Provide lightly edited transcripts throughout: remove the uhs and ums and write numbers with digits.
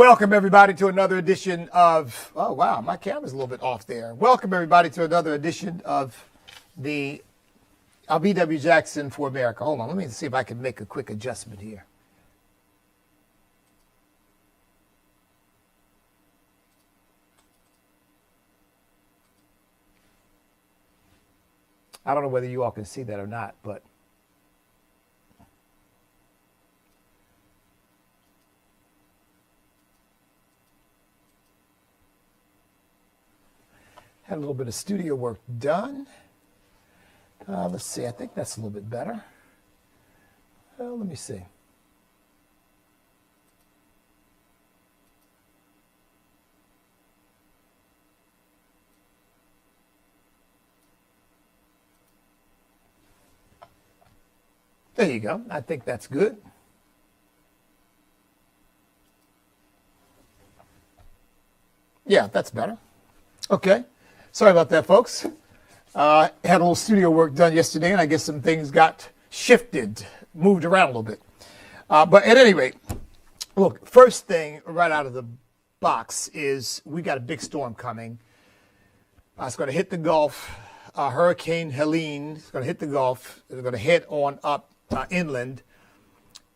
Welcome, everybody, to another edition of, oh, wow, my camera's a little bit off there. Welcome, everybody, to another edition of the BW Jackson for America. Hold on, let me see if I can make a quick adjustment here. I don't know whether you all can see that or not, but had a little bit of studio work done. Let's see, I think that's a little bit better. Well, let me see. There you go. I think that's good. Yeah, that's better. Okay. Sorry about that, folks. Had a little studio work done yesterday, and I guess some things got shifted, moved around a little bit. But at any rate, look, first thing right out of the box is we got a big storm coming. It's going to hit the Gulf. Hurricane Helene is going to hit the Gulf. It's going to head on up inland.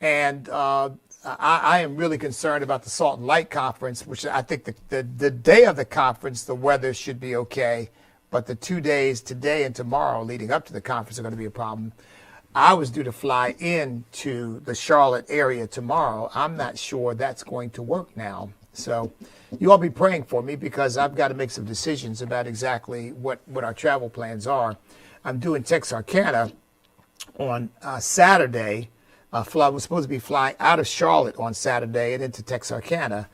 And I am really concerned about the Salt and Light Conference, which I think the day of the conference, the weather should be okay. But the 2 days, today and tomorrow, leading up to the conference are going to be a problem. I was due to fly into the Charlotte area tomorrow. I'm not sure that's going to work now. So you all be praying for me because I've got to make some decisions about exactly what our travel plans are. I'm doing Texarkana on Saturday. I was supposed to be flying out of Charlotte on Saturday and into Texarkana.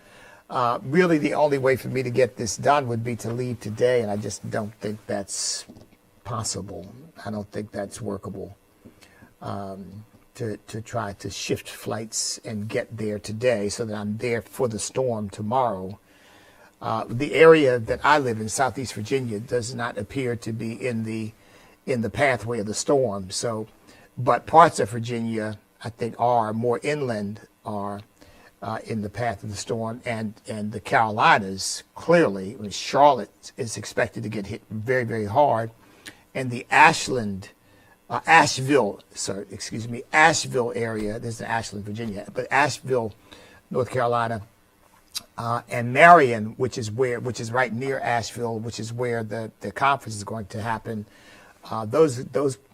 Really, the only way for me to get this done would be to leave today, and I just don't think that's possible. I don't think that's workable to try to shift flights and get there today so that I'm there for the storm tomorrow. The area that I live in, Southeast Virginia, does not appear to be in the pathway of the storm. So, but parts of Virginia, I think, are more inland, are in the path of the storm, and the Carolinas, clearly, Charlotte is expected to get hit very, very hard, and the Asheville area, this is Ashland, Virginia, but Asheville, North Carolina, and Marion, which is right near Asheville, which is where the conference is going to happen. Those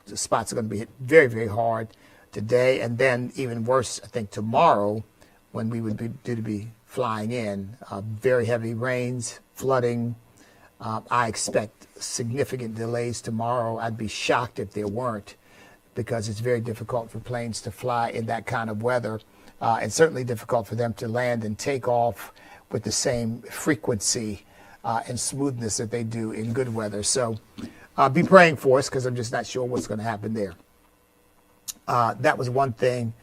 spots are going to be hit very, very hard today, and then even worse, I think, tomorrow, when we would be due to be flying in. Very heavy rains, flooding. I expect significant delays tomorrow. I'd be shocked if there weren't, because it's very difficult for planes to fly in that kind of weather, and certainly difficult for them to land and take off with the same frequency and smoothness that they do in good weather. So be praying for us, because I'm just not sure what's going to happen there. That was one thing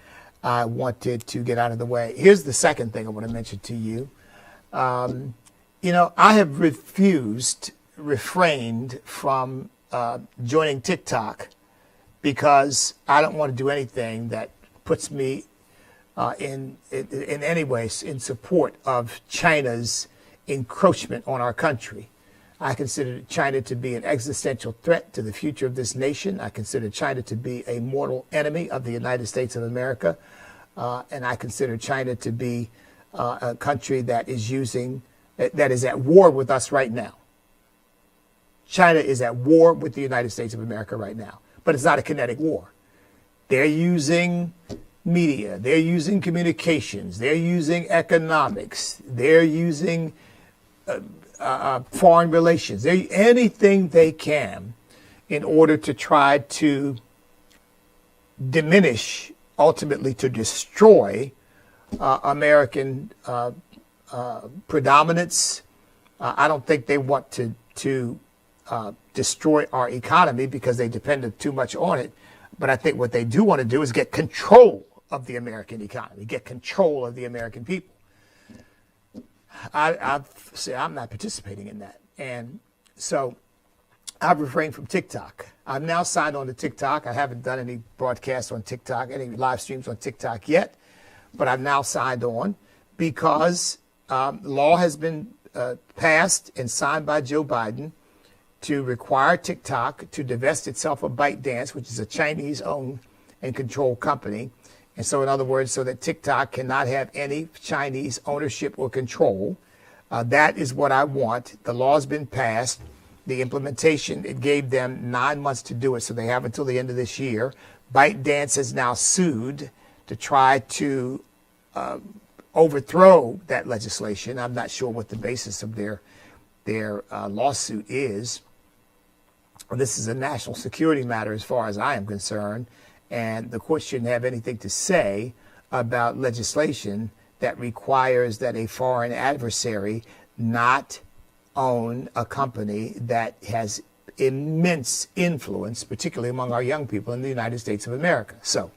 I wanted to get out of the way. Here's the second thing I want to mention to you. I have refrained from joining TikTok because I don't want to do anything that puts me in any way in support of China's encroachment on our country. I consider China to be an existential threat to the future of this nation. I consider China to be a mortal enemy of the United States of America. And I consider China to be a country that is at war with us right now. China is at war with the United States of America right now. But it's not a kinetic war. They're using media. They're using communications. They're using economics. They're using foreign relations, anything they can in order to try to diminish, ultimately to destroy American predominance. I don't think they want to destroy our economy because they depend too much on it. But I think what they do want to do is get control of the American economy, get control of the American people. I'm not participating in that. And so I've refrained from TikTok. I've now signed on to TikTok. I haven't done any broadcasts on TikTok, any live streams on TikTok yet, but I've now signed on because law has been passed and signed by Joe Biden to require TikTok to divest itself of ByteDance, which is a Chinese-owned and controlled company. And so, in other words, so that TikTok cannot have any Chinese ownership or control. That is what I want. The law has been passed. The implementation, it gave them 9 months to do it, so they have until the end of this year. ByteDance has now sued to try to overthrow that legislation. I'm not sure what the basis of their lawsuit is. This is a national security matter as far as I am concerned, and the court shouldn't have anything to say about legislation that requires that a foreign adversary not own a company that has immense influence, particularly among our young people in the United States of America. So,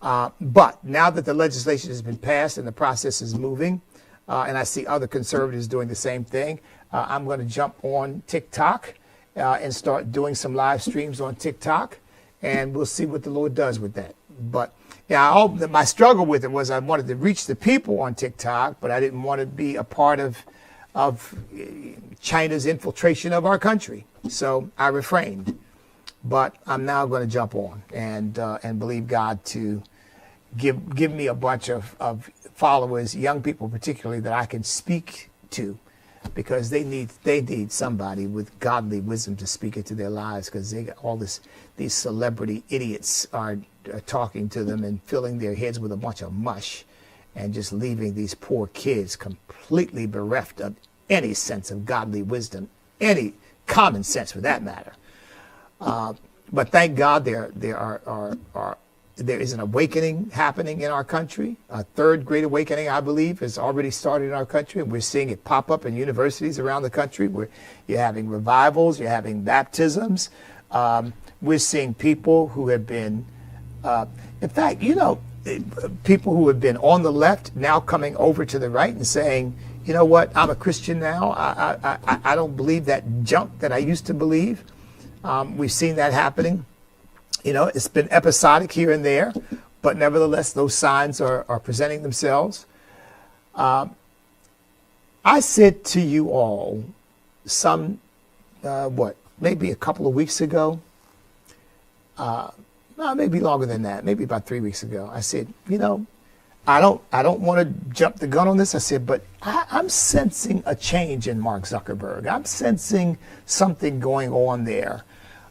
but now that the legislation has been passed and the process is moving, and I see other conservatives doing the same thing, I'm going to jump on TikTok and start doing some live streams on TikTok, and we'll see what the Lord does with that. But yeah, my struggle with it was I wanted to reach the people on TikTok, but I didn't want to be a part of China's infiltration of our country. So I refrained. But I'm now going to jump on and believe God to give me a bunch of followers, young people particularly, that I can speak to, because they need somebody with godly wisdom to speak into their lives, because they got all these celebrity idiots are talking to them and filling their heads with a bunch of mush and just leaving these poor kids completely bereft of any sense of godly wisdom, any common sense for that matter. But thank God there is an awakening happening in our country. A third great awakening, I believe, has already started in our country, and we're seeing it pop up in universities around the country where you're having revivals, you're having baptisms. We're seeing people who have been, in fact, people who have been on the left now coming over to the right and saying, you know what, I'm a Christian now. I don't believe that junk that I used to believe. We've seen that happening. It's been episodic here and there, but nevertheless, those signs are presenting themselves. I said to you all maybe a couple of weeks ago, maybe longer than that, maybe about 3 weeks ago, I said, I don't want to jump the gun on this. I said, but I'm sensing a change in Mark Zuckerberg. I'm sensing something going on there.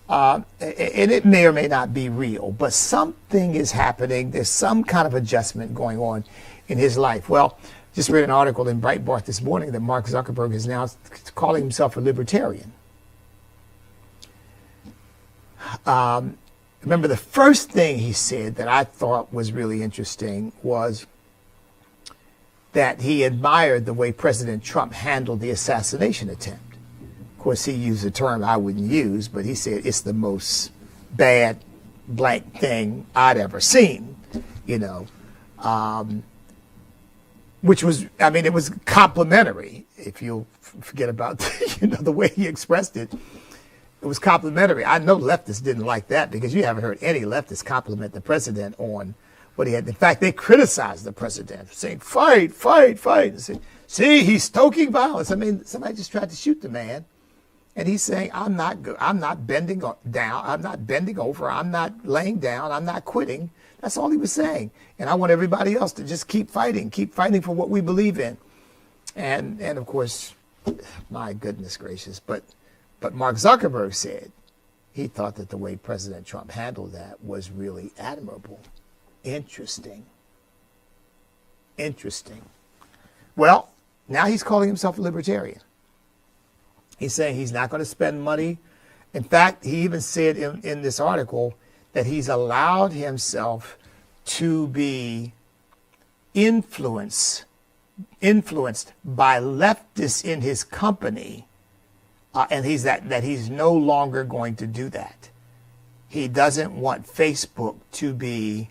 And it may or may not be real, but something is happening. There's some kind of adjustment going on in his life. Well, just read an article in Breitbart this morning that Mark Zuckerberg is now calling himself a libertarian. Remember, the first thing he said that I thought was really interesting was that he admired the way President Trump handled the assassination attempt. Of course, he used a term I wouldn't use, but he said it's the most bad blank thing I'd ever seen, which was, it was complimentary. If you'll forget about, the way he expressed it, it was complimentary. I know leftists didn't like that, because you haven't heard any leftists compliment the president on what he had. In fact, they criticized the president, saying, fight, fight, fight. And say, see, he's stoking violence. Somebody just tried to shoot the man. And he's saying, I'm not bending down. I'm not bending over. I'm not laying down. I'm not quitting. That's all he was saying. And I want everybody else to just keep fighting for what we believe in. And of course, my goodness gracious. But Mark Zuckerberg said he thought that the way President Trump handled that was really admirable. Interesting. Well, now he's calling himself a libertarian. He's saying he's not going to spend money. In fact, he even said in this article that he's allowed himself to be influenced by leftists in his company, and that he's no longer going to do that. He doesn't want Facebook to be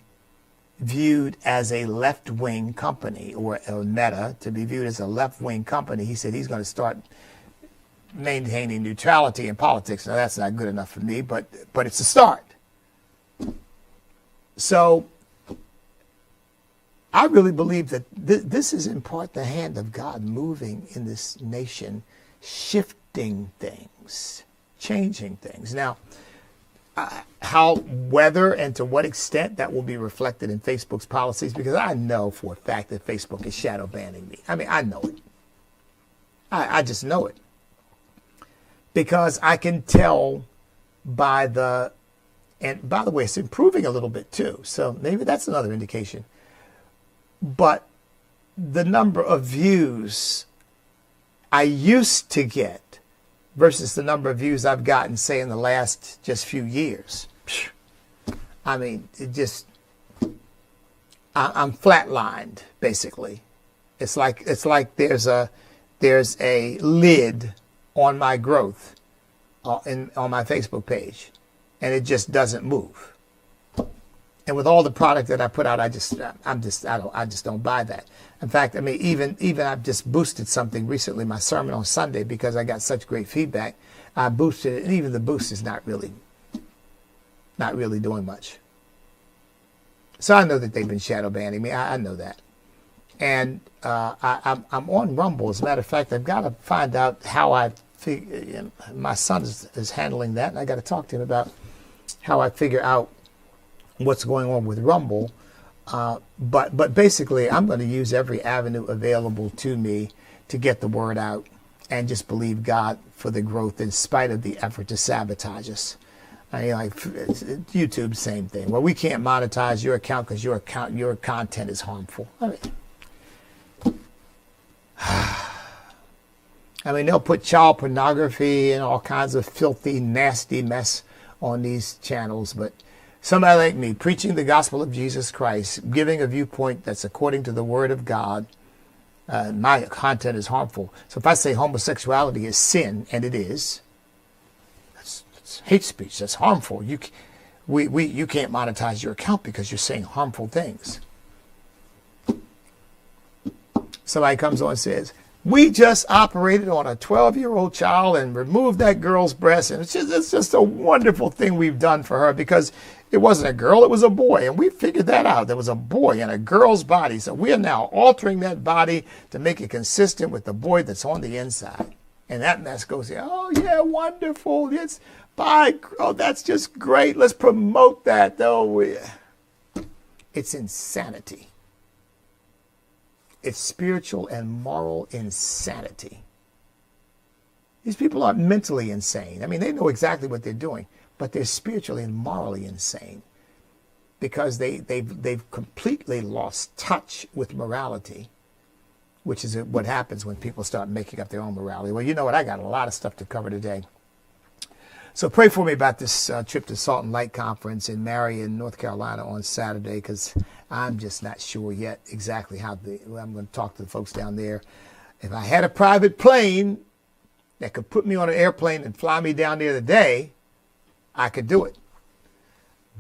viewed as a left-wing company, or Meta to be viewed as a left-wing company. He said he's going to start maintaining neutrality in politics. Now, that's not good enough for me, but it's a start. So I really believe that this is in part the hand of God moving in this nation, shifting things, changing things. Now, how, whether and to what extent that will be reflected in Facebook's policies, because I know for a fact that Facebook is shadow banning me. I mean, I know it. I just know it. Because I can tell by the, and by the way, it's improving a little bit too. So maybe that's another indication. But the number of views I used to get versus the number of views I've gotten, say, in the last just few years. I mean, it just, I'm flatlined, basically. It's like there's a lid on my growth on my Facebook page, and it just doesn't move. And with all the product that I put out, I just don't buy that. In fact, I mean, even I've just boosted something recently, my sermon on Sunday, because I got such great feedback. I boosted it, and even the boost is not really doing much. So I know that they've been shadow banning me. I know that. And I'm on Rumble. As a matter of fact, I've got to find out how my son is handling that, and I got to talk to him about how I figure out what's going on with Rumble. But basically, I'm going to use every avenue available to me to get the word out and just believe God for the growth in spite of the effort to sabotage us. I mean, like YouTube, same thing. Well, we can't monetize your account because your content is harmful. I mean, they'll put child pornography and all kinds of filthy, nasty mess on these channels, but somebody like me, preaching the gospel of Jesus Christ, giving a viewpoint that's according to the word of God, my content is harmful. So if I say homosexuality is sin, and it is, that's hate speech, that's harmful. You can't monetize your account because you're saying harmful things. Somebody comes on and says, we just operated on a 12-year-old child and removed that girl's breast. And it's just a wonderful thing we've done for her, because it wasn't a girl, it was a boy. And we figured that out. There was a boy in a girl's body. So we are now altering that body to make it consistent with the boy that's on the inside. And that mess goes, oh, yeah, wonderful. Yes, bye. Oh, that's just great. Let's promote that. Oh, it's insanity. It's spiritual and moral insanity. These people are mentally insane. I mean, they know exactly what they're doing, but they're spiritually and morally insane because they've completely lost touch with morality, which is what happens when people start making up their own morality. Well, you know what? I got a lot of stuff to cover today. So pray for me about this trip to Salt and Light Conference in Marion, North Carolina on Saturday, because I'm just not sure yet exactly how I'm going to talk to the folks down there. If I had a private plane that could put me on an airplane and fly me down there today, I could do it.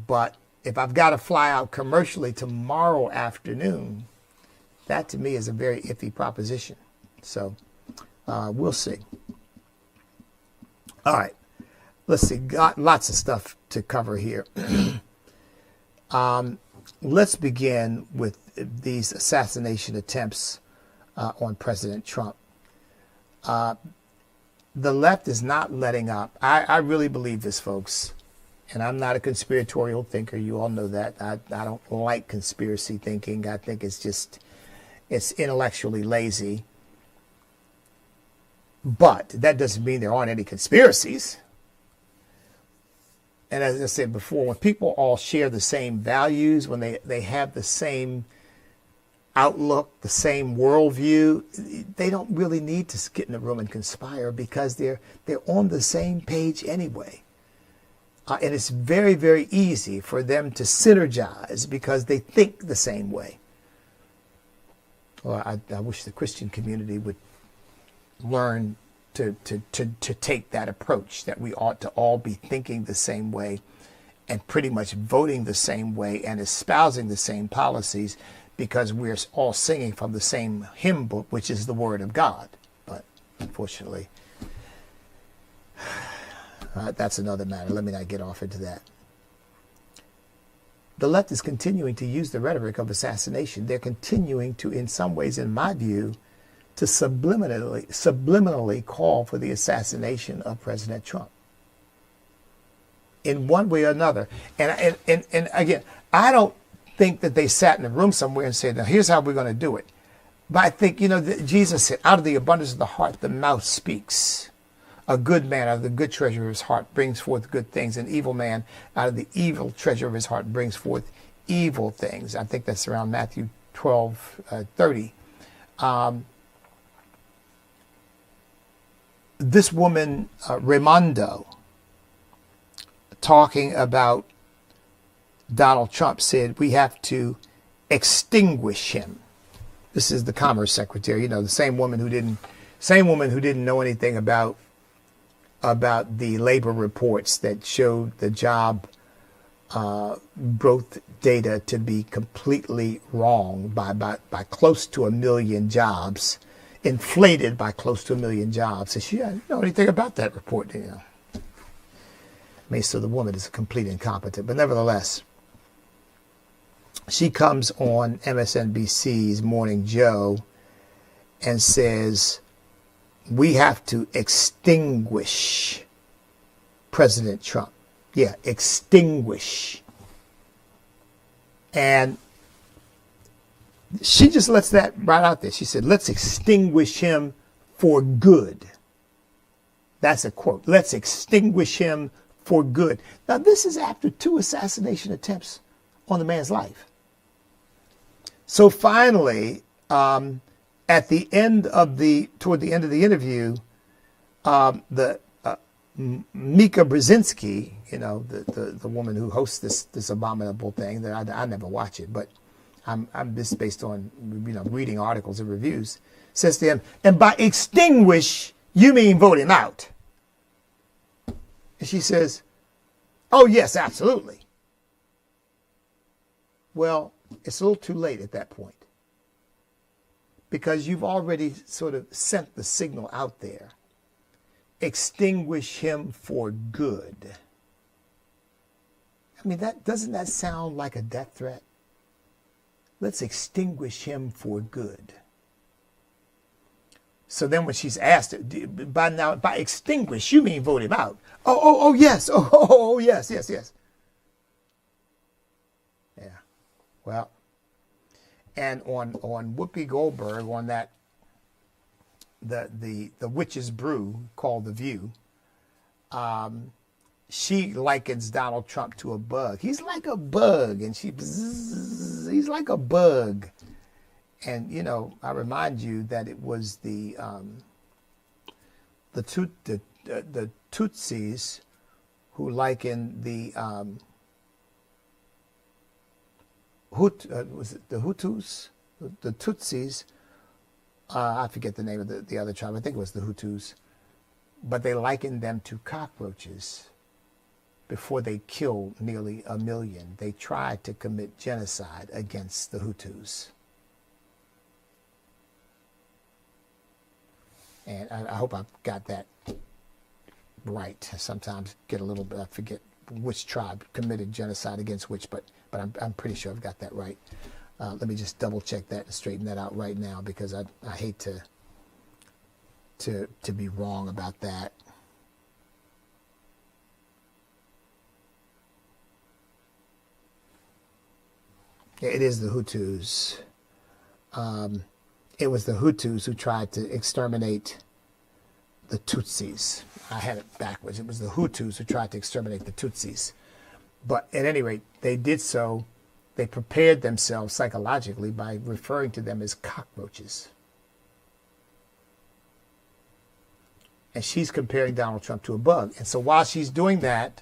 But if I've got to fly out commercially tomorrow afternoon, that to me is a very iffy proposition. So we'll see. All right. Let's see. Got lots of stuff to cover here. Let's begin with these assassination attempts on President Trump. The left is not letting up. I really believe this, folks. And I'm not a conspiratorial thinker. You all know that. I don't like conspiracy thinking. I think it's intellectually lazy. But that doesn't mean there aren't any conspiracies. And as I said before, when people all share the same values, when they have the same outlook, the same worldview, they don't really need to get in a room and conspire because they're on the same page anyway. And it's very, very easy for them to synergize because they think the same way. Well, I wish the Christian community would learn to take that approach, that we ought to all be thinking the same way and pretty much voting the same way and espousing the same policies because we're all singing from the same hymn book, which is the Word of God. But unfortunately, that's another matter. Let me not get off into that. the left is continuing to use the rhetoric of assassination. They're continuing to, in some ways, in my view, to subliminally call for the assassination of President Trump in one way or another. And again, I don't think that they sat in a room somewhere and said, now here's how we're going to do it. But I think, Jesus said, out of the abundance of the heart, the mouth speaks. A good man out of the good treasure of his heart brings forth good things. An evil man out of the evil treasure of his heart brings forth evil things. I think that's around Matthew 12:30. This woman, Raimondo, talking about Donald Trump, said we have to extinguish him. This is the Commerce Secretary, the same woman who didn't know anything about the labor reports that showed the job growth data to be completely wrong by close to 1 million jobs, inflated by close to 1 million jobs. So she didn't know anything about that report, so the woman is a complete incompetent. But nevertheless, she comes on MSNBC's Morning Joe and says, we have to extinguish President Trump. Yeah, extinguish. And she just lets that right out there. She said, let's extinguish him for good. That's a quote. Let's extinguish him for good. Now, this is after 2 assassination attempts on the man's life. So finally, toward the end of the interview, Mika Brzezinski, the woman who hosts this abominable thing that I never watch it, but I'm just based on reading articles and reviews, says to him, and by extinguish you mean vote him out. And she says, oh yes, absolutely. Well, it's a little too late at that point, because you've already sort of sent the signal out there. Extinguish him for good. I mean, doesn't that sound like a death threat? Let's extinguish him for good. So then when she's asked, by extinguish, you mean vote him out? Oh, yes. Oh, yes. Yeah. Well, and on Whoopi Goldberg, on that, the witch's brew called The View, she likens Donald Trump to a bug. He's like a bug, and he's like a bug. And I remind you that it was the Tutsis who likened the was it the Hutus, the Tutsis? I forget the name of the other tribe. I think it was the Hutus, but they likened them to cockroaches. Before they killed nearly 1 million, they tried to commit genocide against the Hutus. And I hope I've got that right. I sometimes get a little bit, I forget which tribe committed genocide against which, but I'm pretty sure I've got that right. Let me just double check that and straighten that out right now, because I hate to be wrong about that. Yeah, it is the Hutus. It was the Hutus who tried to exterminate the Tutsis. I had it backwards. It was the Hutus who tried to exterminate the Tutsis. But at any rate, they did so. They prepared themselves psychologically by referring to them as cockroaches. And she's comparing Donald Trump to a bug. And so while she's doing that,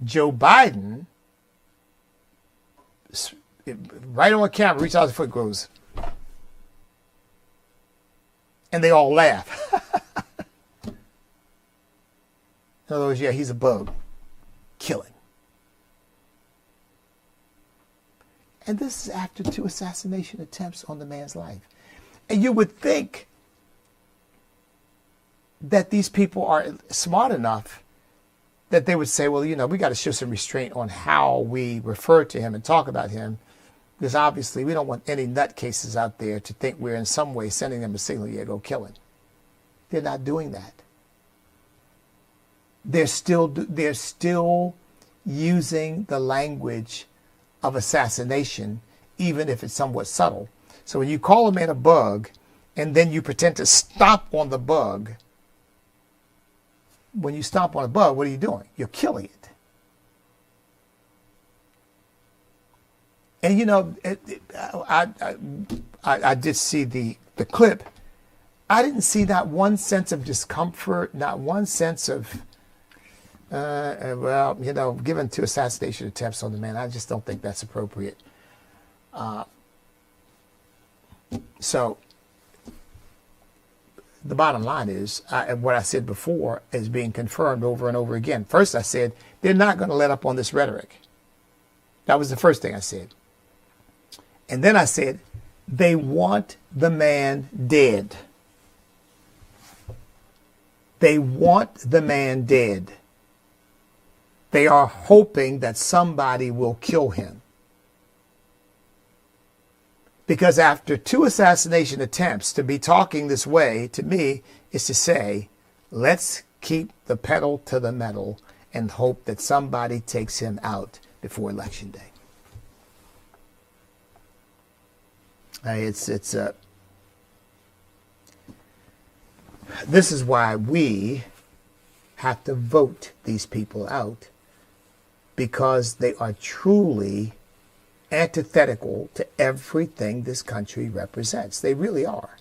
Joe Biden, right on camera, reaches out his foot, goes, and they all laugh. In other words, yeah, he's a bug. Kill him. And this is after 2 assassination attempts on the man's life. And you would think that these people are smart enough that they would say, well, we got to show some restraint on how we refer to him and talk about him, because obviously we don't want any nutcases out there to think we're in some way sending them a signal, yeah, go kill him. They're not doing that. They're still using the language of assassination, even if it's somewhat subtle. So when you call a man a bug and then you pretend to stomp on the bug, when you stomp on a bug, what are you doing? You're killing it. And I did see the clip. I didn't see not one sense of discomfort, not one sense of, given 2 assassination attempts on the man. I just don't think that's appropriate. So the bottom line is, what I said before is being confirmed over and over again. First, I said, they're not going to let up on this rhetoric. That was the first thing I said. And then I said, they want the man dead. They want the man dead. They are hoping that somebody will kill him. Because after 2 assassination attempts, to be talking this way, to me, is to say, let's keep the pedal to the metal and hope that somebody takes him out before Election Day. This is why we have to vote these people out, because they are truly antithetical to everything this country represents. They really are.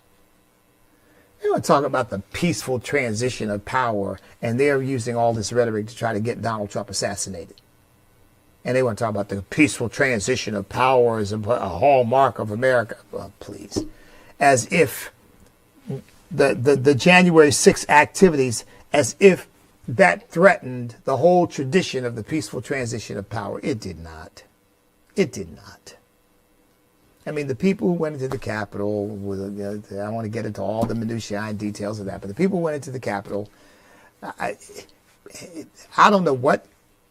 They want to talk about the peaceful transition of power, and they're using all this rhetoric to try to get Donald Trump assassinated. And they want to talk about the peaceful transition of power as a hallmark of America. Well, please. As if the January 6th activities, as if that threatened the whole tradition of the peaceful transition of power. It did not. It did not. I mean, the people who went into the Capitol, I don't want to get into all the minutiae and details of that, but the people who went into the Capitol, I don't know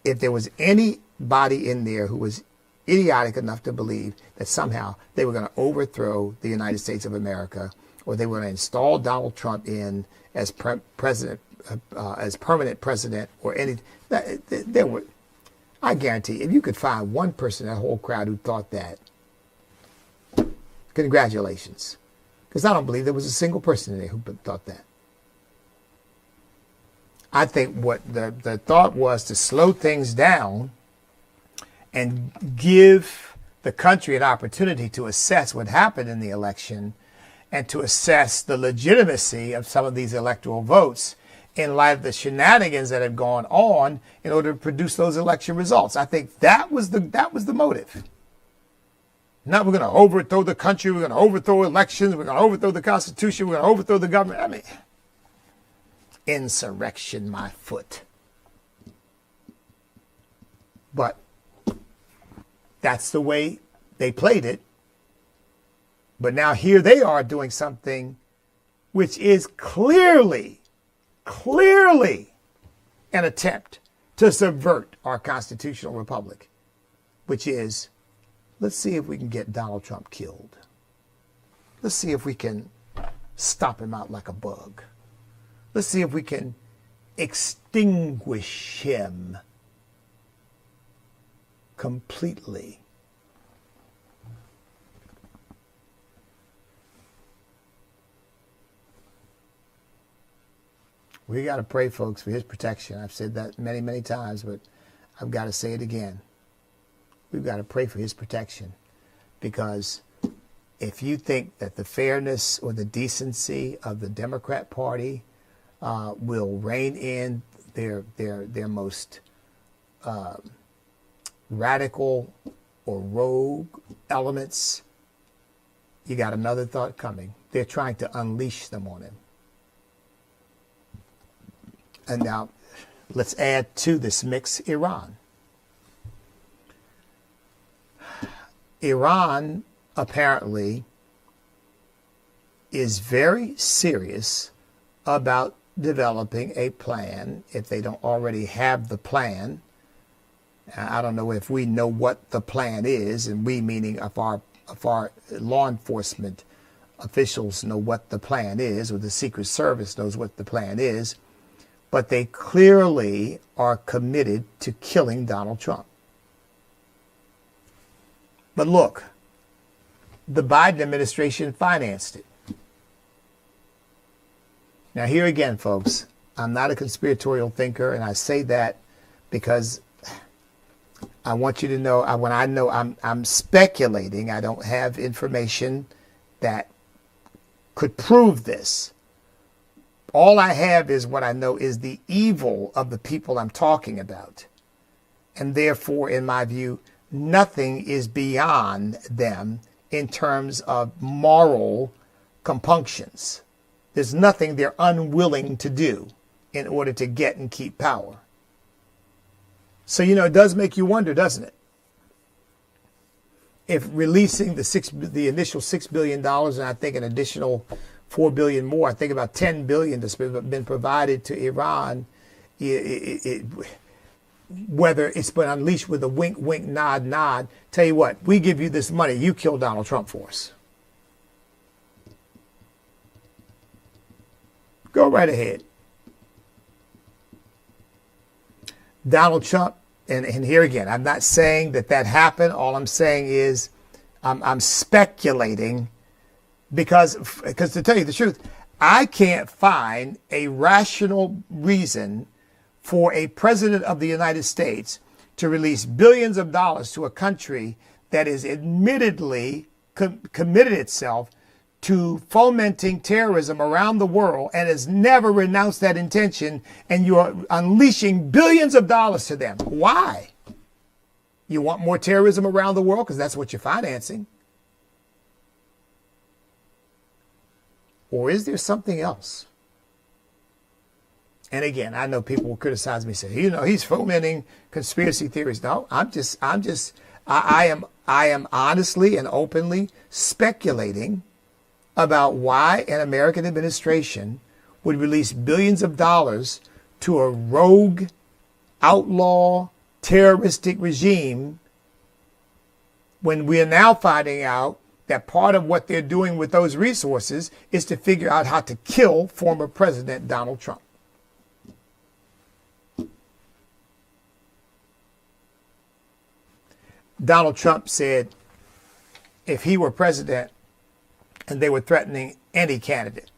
if there was anybody in there who was idiotic enough to believe that somehow they were going to overthrow the United States of America, or they were going to install Donald Trump in as president, as permanent president, or any. There were, I guarantee, if you could find one person in that whole crowd who thought that, congratulations, because I don't believe there was a single person in there who thought that. I think what the thought was to slow things down and give the country an opportunity to assess what happened in the election and to assess the legitimacy of some of these electoral votes in light of the shenanigans that had gone on in order to produce those election results. I think that was the motive. Not we're going to overthrow the country, we're going to overthrow elections, we're going to overthrow the Constitution, we're going to overthrow the government. I mean, insurrection, my foot. But that's the way they played it. But now here they are doing something which is clearly an attempt to subvert our constitutional republic, which is, let's see if we can get Donald Trump killed. Let's see if we can stomp him out like a bug. Let's see if we can extinguish him completely. We got to pray, folks, for his protection. I've said that many, many times, but I've got to say it again. We've got to pray for his protection, because if you think that the fairness or the decency of the Democrat Party will rein in their most radical or rogue elements, you got another thought coming. They're trying to unleash them on him. And now let's add to this mix Iran. Iran apparently is very serious about developing a plan if they don't already have the plan. I don't know if we know what the plan is, and we meaning if our law enforcement officials know what the plan is, or the Secret Service knows what the plan is, but they clearly are committed to killing Donald Trump. But look, the Biden administration financed it. Now here again, folks, I'm not a conspiratorial thinker, and I say that because I want you to know, when I know I'm speculating, I don't have information that could prove this. All I have is what I know is the evil of the people I'm talking about. And therefore, in my view, nothing is beyond them in terms of moral compunctions. There's nothing they're unwilling to do in order to get and keep power. So, it does make you wonder, doesn't it? If releasing the initial $6 billion, and I think an additional $4 billion more, I think about $10 billion that's been provided to Iran, whether it's been unleashed with a wink, wink, nod, nod, tell you what, we give you this money, you kill Donald Trump for us. Go right ahead. Donald Trump, and here again, I'm not saying that happened. All I'm saying is I'm speculating because to tell you the truth, I can't find a rational reason for a president of the United States to release billions of dollars to a country that is admittedly committed itself to fomenting terrorism around the world and has never renounced that intention, and you're unleashing billions of dollars to them. Why? You want more terrorism around the world because that's what you're financing. Or is there something else? And again, I know people will criticize me, say, he's fomenting conspiracy theories. No, I am honestly and openly speculating about why an American administration would release billions of dollars to a rogue, outlaw, terroristic regime when we are now finding out that part of what they're doing with those resources is to figure out how to kill former President Donald Trump. Donald Trump said if he were president and they were threatening any candidate,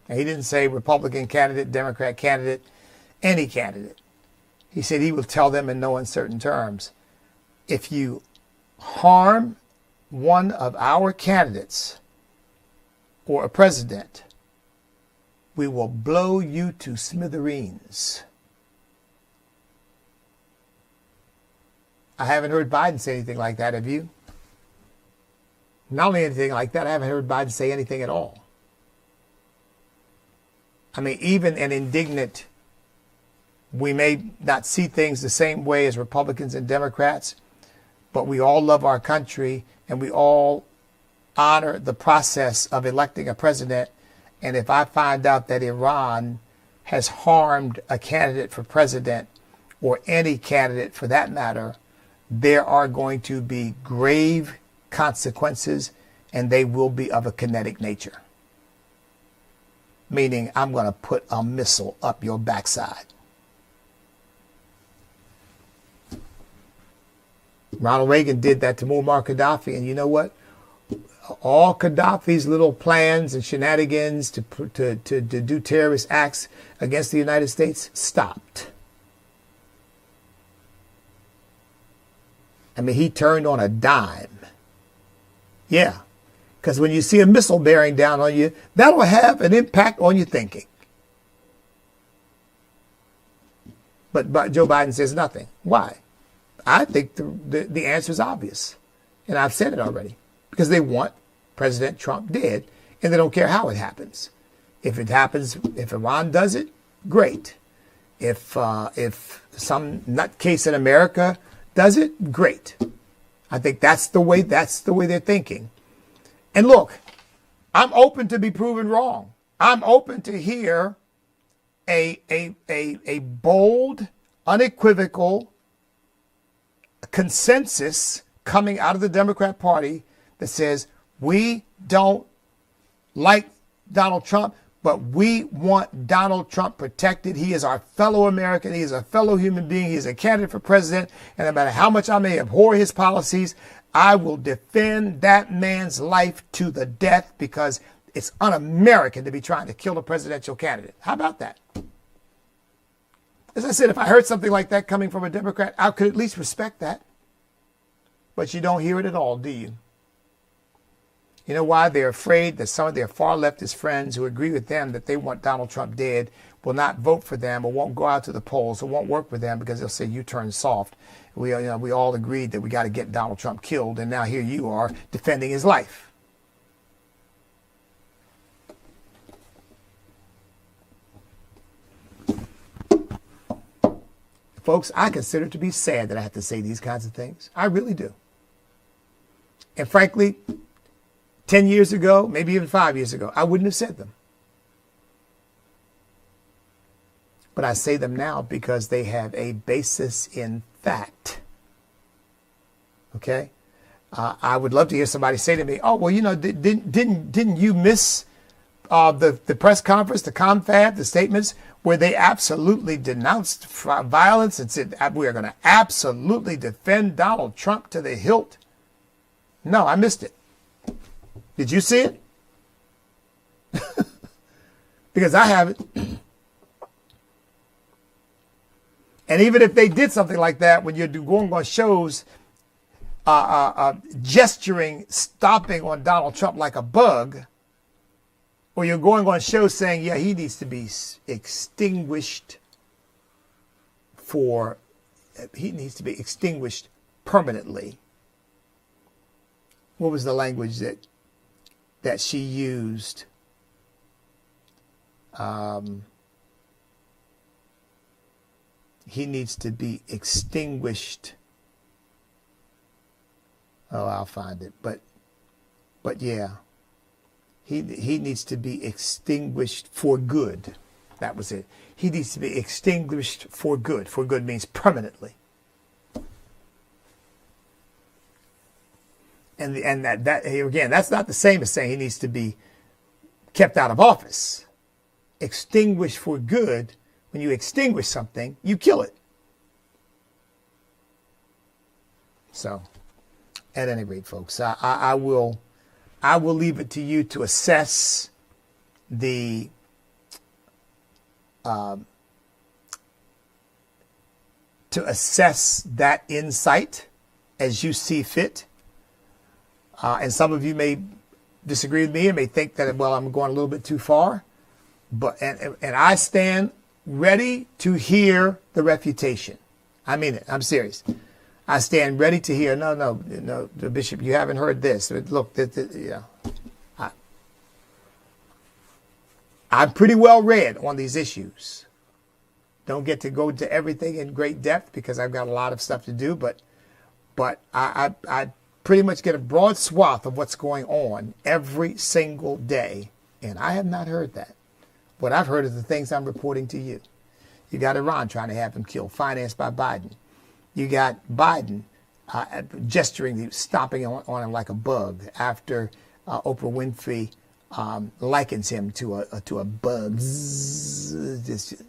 and he didn't say Republican candidate, Democrat candidate, any candidate, he said he will tell them in no uncertain terms, if you harm one of our candidates or a president, we will blow you to smithereens. I haven't heard Biden say anything like that, have you? Not only anything like that, I haven't heard Biden say anything at all. I mean, even an indignant, we may not see things the same way as Republicans and Democrats, but we all love our country and we all honor the process of electing a president. And if I find out that Iran has harmed a candidate for president, or any candidate for that matter, there are going to be grave consequences, and they will be of a kinetic nature. Meaning, I'm going to put a missile up your backside. Ronald Reagan did that to Muammar Gaddafi, and you know what? All Gaddafi's little plans and shenanigans to do terrorist acts against the United States stopped. I mean, he turned on a dime. Yeah, because when you see a missile bearing down on you, that'll have an impact on your thinking. But Joe Biden says nothing. Why? I think the answer is obvious. And I've said it already. Because they want President Trump dead, and they don't care how it happens. If it happens, if Iran does it, great. If some nutcase in America does it, great. I think that's the way they're thinking. And look, I'm open to be proven wrong. I'm open to hear a bold, unequivocal consensus coming out of the Democrat Party that says we don't like Donald Trump, but we want Donald Trump protected. He is our fellow American. He is a fellow human being. He is a candidate for president. And no matter how much I may abhor his policies, I will defend that man's life to the death because it's un-American to be trying to kill a presidential candidate. How about that? As I said, if I heard something like that coming from a Democrat, I could at least respect that. But you don't hear it at all, do you? You know why? They're afraid that some of their far leftist friends who agree with them that they want Donald Trump dead will not vote for them or won't go out to the polls or won't work with them because they'll say you turn soft. We all agreed that we got to get Donald Trump killed, and now here you are defending his life. Folks, I consider it to be sad that I have to say these kinds of things. I really do. And frankly, 10 years ago, maybe even 5 years ago, I wouldn't have said them. But I say them now because they have a basis in fact. Okay? I would love to hear somebody say to me, oh, well, you know, didn't you miss the press conference, the confab, the statements where they absolutely denounced violence and said we are going to absolutely defend Donald Trump to the hilt? No, I missed it. Did you see it? Because I haven't. And even if they did something like that, when you're going on shows, gesturing, stomping on Donald Trump like a bug, or you're going on shows saying, yeah, he needs to be extinguished permanently. What was the language that she used? He needs to be extinguished. Oh, I'll find it. But yeah, he needs to be extinguished for good. That was it. He needs to be extinguished for good. For good means permanently. And that again, that's not the same as saying he needs to be kept out of office. Extinguished for good. When you extinguish something, you kill it. So, at any rate, folks, I will leave it to you to assess the that insight as you see fit. And some of you may disagree with me and may think that, well, I'm going a little bit too far. But and I stand ready to hear the refutation. I mean it. I'm serious. I stand ready to hear. No, Bishop, you haven't heard this. Look, I'm pretty well read on these issues. Don't get to go into everything in great depth because I've got a lot of stuff to do. But I pretty much get a broad swath of what's going on every single day, and I have not heard that. What I've heard is the things I'm reporting to you. You got Iran trying to have him killed, financed by Biden. You got Biden gesturing, stomping on him like a bug after Oprah Winfrey likens him to a bug.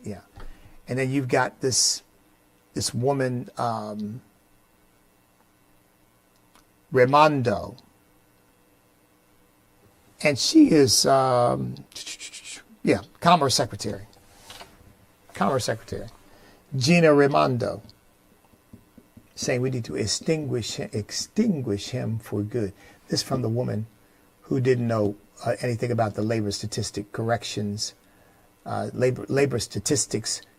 Yeah, and then you've got this woman Raimondo, and she is Commerce Secretary Gina Raimondo, saying we need to extinguish him for good. This from the woman who didn't know anything about the labor statistics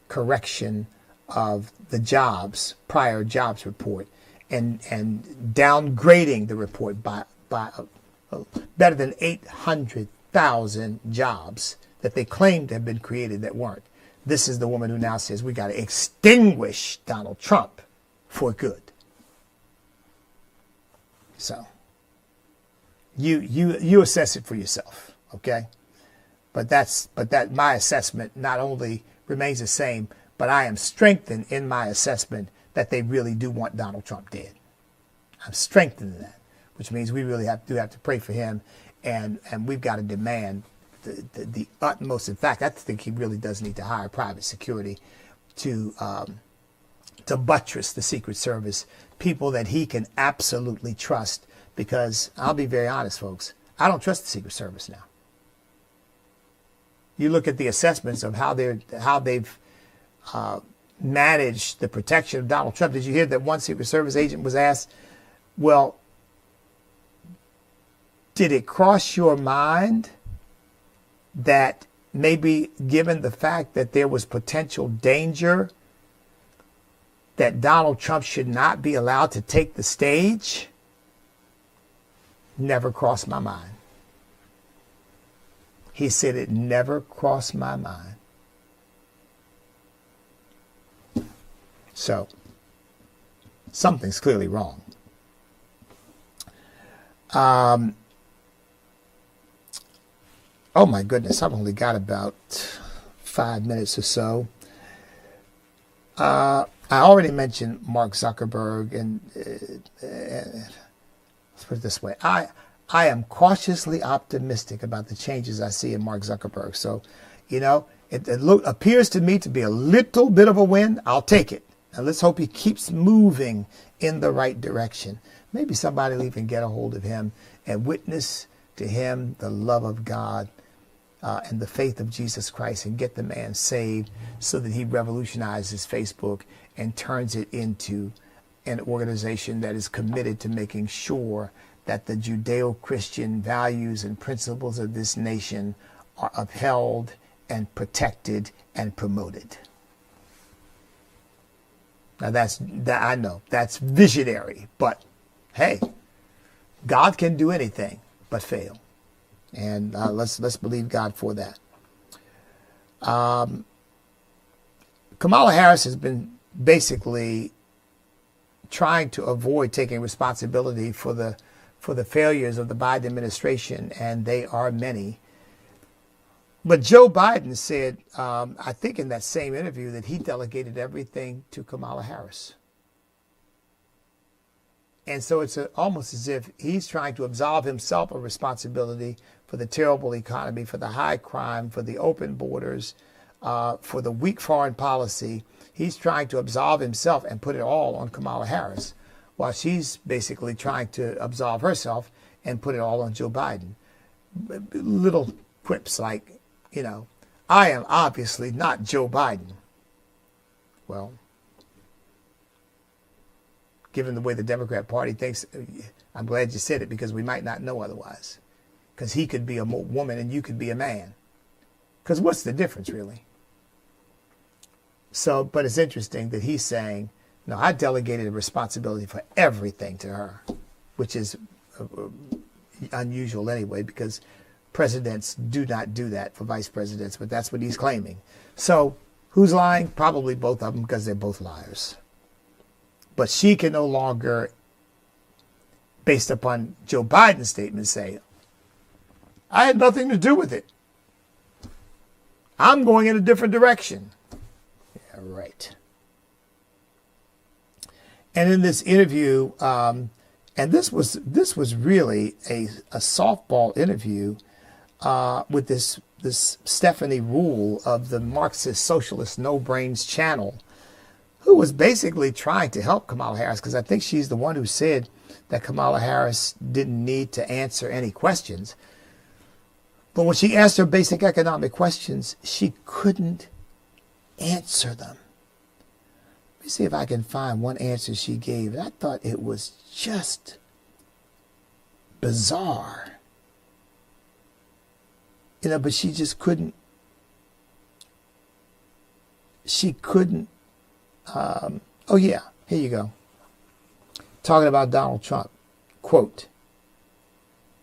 correction of the prior jobs report, and downgrading the report by better than 800,000 jobs that they claimed to have been created that weren't. This is the woman who now says we got to extinguish Donald Trump for good. So you assess it for yourself, okay? But my assessment not only remains the same, but I am strengthened in my assessment that they really do want Donald Trump dead. I'm strengthened in that, which means we really have to pray for him, and we've got to demand the utmost. In fact, I think he really does need to hire private security to buttress the Secret Service, people that he can absolutely trust, because I'll be very honest, folks, I don't trust the Secret Service now. You look at the assessments of how they've managed the protection of Donald Trump. Did you hear that one Secret Service agent was asked, well, did it cross your mind that maybe given the fact that there was potential danger that Donald Trump should not be allowed to take the stage? Never crossed my mind. He said it never crossed my mind. So, something's clearly wrong. Oh my goodness, I've only got about 5 minutes or so. I already mentioned Mark Zuckerberg, and let's put it this way. I am cautiously optimistic about the changes I see in Mark Zuckerberg. So, it appears to me to be a little bit of a win. I'll take it. And let's hope he keeps moving in the right direction. Maybe somebody will even get a hold of him and witness to him the love of God and the faith of Jesus Christ, and get the man saved so that he revolutionizes Facebook and turns it into an organization that is committed to making sure that the Judeo-Christian values and principles of this nation are upheld and protected and promoted. Now I know that's visionary, but hey, God can do anything but fail. And let's believe God for that. Kamala Harris has been basically trying to avoid taking responsibility for the failures of the Biden administration, and they are many. But Joe Biden said, I think in that same interview, that he delegated everything to Kamala Harris. And so it's almost as if he's trying to absolve himself of responsibility for the terrible economy, for the high crime, for the open borders, for the weak foreign policy. He's trying to absolve himself and put it all on Kamala Harris, while she's basically trying to absolve herself and put it all on Joe Biden. Little quips like, I am obviously not Joe Biden. Well, given the way the Democrat Party thinks, I'm glad you said it, because we might not know otherwise. Because he could be a woman and you could be a man. Because what's the difference, really? So, but it's interesting that he's saying, no, I delegated a responsibility for everything to her, which is unusual anyway, because presidents do not do that for vice presidents, but that's what he's claiming. So who's lying? Probably both of them, because they're both liars. But she can no longer, based upon Joe Biden's statement, say, I had nothing to do with it. I'm going in a different direction. Yeah, right. And in this interview, and this was really a softball interview with this Stephanie Ruhle of the Marxist Socialist No Brains channel, who was basically trying to help Kamala Harris, because I think she's the one who said that Kamala Harris didn't need to answer any questions. But when she asked her basic economic questions, she couldn't answer them. Let me see if I can find one answer she gave. And I thought it was just bizarre. But she just couldn't. Oh yeah, here you go. Talking about Donald Trump. Quote,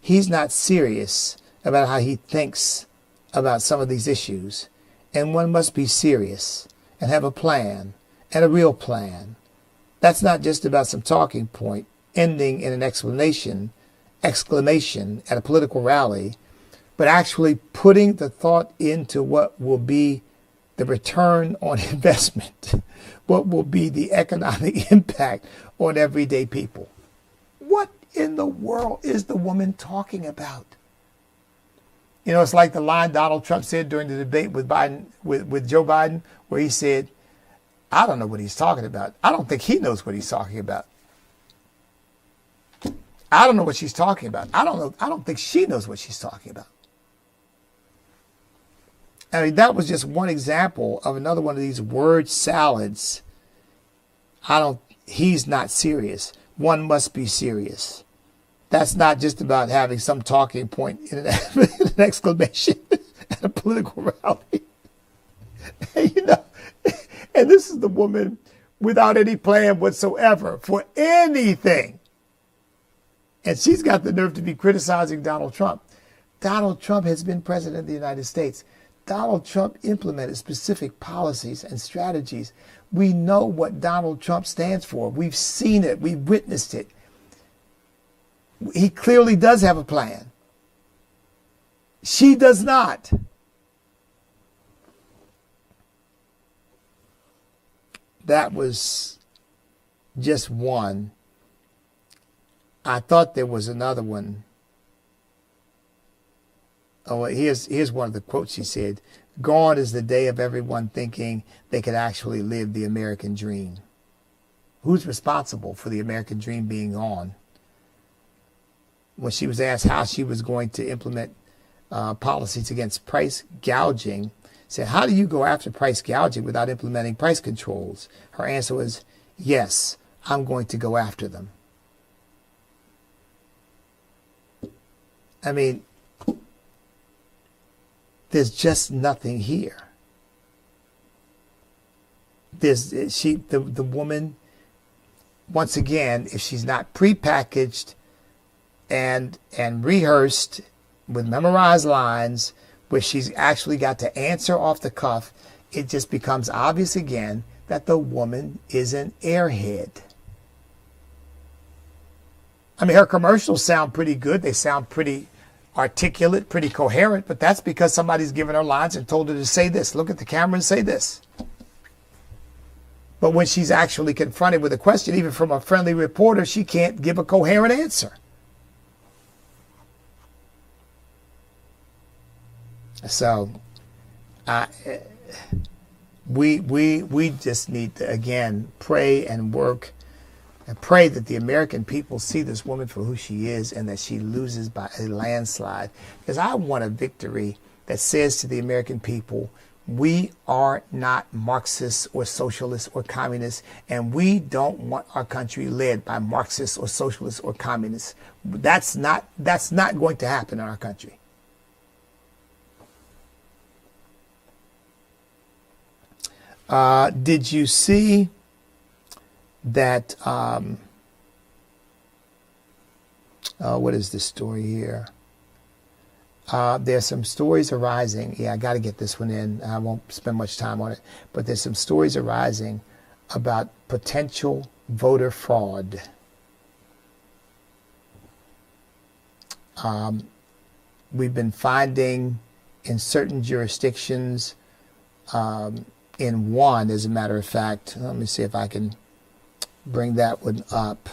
he's not serious about how he thinks about some of these issues. And one must be serious and have a plan, and a real plan. That's not just about some talking point ending in an exclamation at a political rally, but actually putting the thought into what will be the the return on investment? What will be the economic impact on everyday people? What in the world is the woman talking about? You know, it's like the line Donald Trump said during the debate with Biden, with Joe Biden, where he said, I don't know what he's talking about. I don't think he knows what he's talking about. I don't know what she's talking about. I don't know. I don't think she knows what she's talking about. I mean, that was just one example of another one of these word salads. He's not serious. One must be serious. That's not just about having some talking point in an exclamation at a political rally. You know, and this is the woman without any plan whatsoever for anything. And she's got the nerve to be criticizing Donald Trump. Donald Trump has been president of the United States. Donald Trump implemented specific policies and strategies. We know what Donald Trump stands for. We've seen it. We've witnessed it. He clearly does have a plan. She does not. That was just one. I thought there was another one. Oh, here's one of the quotes she said. Gone is the day of everyone thinking they could actually live the American dream. Who's responsible for the American dream being gone? When she was asked how she was going to implement policies against price gouging, said, how do you go after price gouging without implementing price controls? Her answer was, yes, I'm going to go after them. I mean, there's just nothing here. The woman, once again, if she's not prepackaged and rehearsed with memorized lines where she's actually got to answer off the cuff, it just becomes obvious again that the woman is an airhead. I mean, her commercials sound pretty good. They sound pretty articulate, pretty coherent, but that's because somebody's given her lines and told her to say this. Look at the camera and say this. But when she's actually confronted with a question, even from a friendly reporter, she can't give a coherent answer. So, we just need to, again, pray and work and pray that the American people see this woman for who she is and that she loses by a landslide. Because I want a victory that says to the American people, we are not Marxists or socialists or communists, and we don't want our country led by Marxists or socialists or communists. That's not going to happen in our country. Did you see that, what is this story here? There's some stories arising. Yeah, I got to get this one in. I won't spend much time on it. But there's some stories arising about potential voter fraud. We've been finding in certain jurisdictions, in one, as a matter of fact, let me see if I can bring that one up.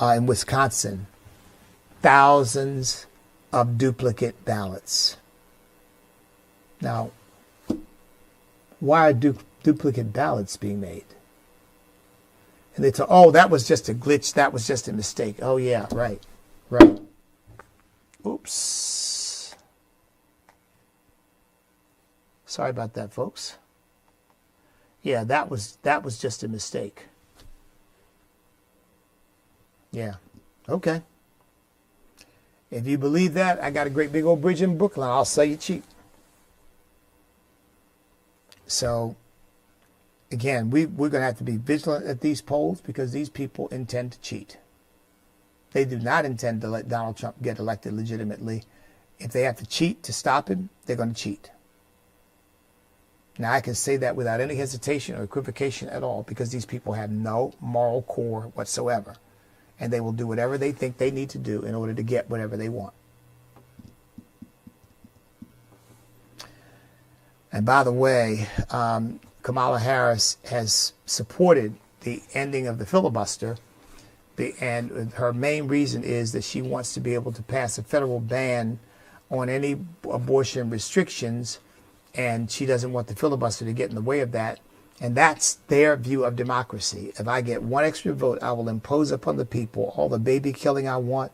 In Wisconsin, thousands of duplicate ballots. Now, why are duplicate ballots being made? And they thought, oh, that was just a glitch. That was just a mistake. Oh, yeah, right. Oops. Sorry about that, folks. Yeah, that was just a mistake. Yeah. Okay. If you believe that, I got a great big old bridge in Brooklyn. I'll sell you cheap. So, again, we're going to have to be vigilant at these polls because these people intend to cheat. They do not intend to let Donald Trump get elected legitimately. If they have to cheat to stop him, they're going to cheat. Now, I can say that without any hesitation or equivocation at all because these people have no moral core whatsoever. And they will do whatever they think they need to do in order to get whatever they want. And by the way, Kamala Harris has supported the ending of the filibuster. And her main reason is that she wants to be able to pass a federal ban on any abortion restrictions, and she doesn't want the filibuster to get in the way of that. And that's their view of democracy. If I get one extra vote, I will impose upon the people all the baby killing I want,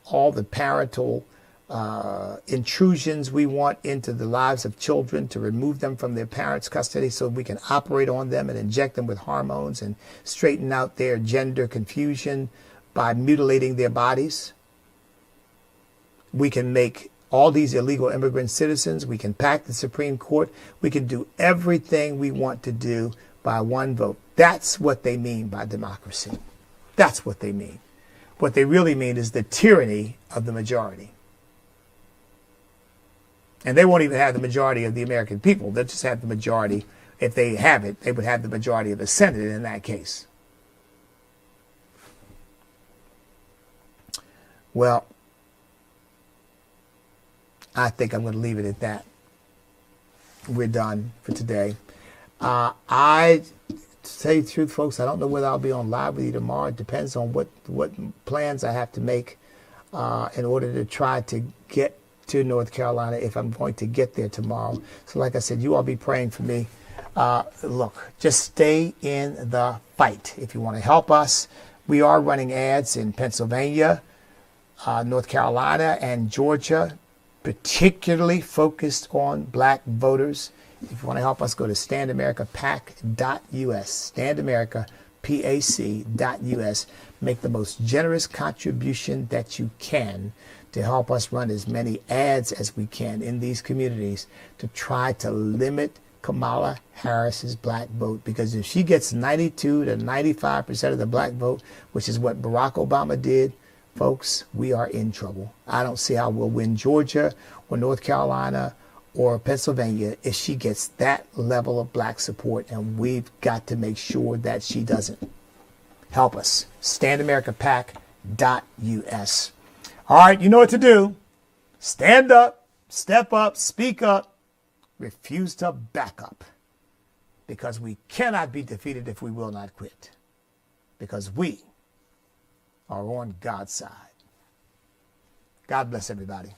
all the parental intrusions we want into the lives of children, to remove them from their parents' custody so we can operate on them and inject them with hormones and straighten out their gender confusion by mutilating their bodies. We can make all these illegal immigrant citizens. We can pack the Supreme Court. We can do everything we want to do by one vote. That's what they mean by democracy. That's what they mean. What they really mean is the tyranny of the majority. And they won't even have the majority of the American people. They'll just have the majority. If they have it, they would have the majority of the Senate in that case. Well, I think I'm going to leave it at that. We're done for today. I tell you the truth, folks, I don't know whether I'll be on live with you tomorrow. It depends on what plans I have to make in order to try to get to North Carolina, if I'm going to get there tomorrow. So like I said, you all be praying for me. Look, just stay in the fight. If you want to help us, we are running ads in Pennsylvania, North Carolina, and Georgia, particularly focused on black voters. If you want to help us, go to StandAmericaPAC.us, StandAmericaPAC.us. Make the most generous contribution that you can to help us run as many ads as we can in these communities to try to limit Kamala Harris's black vote. Because if she gets 92 to 95% of the black vote, which is what Barack Obama did, folks, we are in trouble. I don't see how we'll win Georgia or North Carolina or Pennsylvania if she gets that level of black support, and we've got to make sure that she doesn't. Help us. StandAmericaPAC.us. All right, you know what to do. Stand up, step up, speak up, refuse to back up. Because we cannot be defeated if we will not quit. Because we are on God's side. God bless everybody.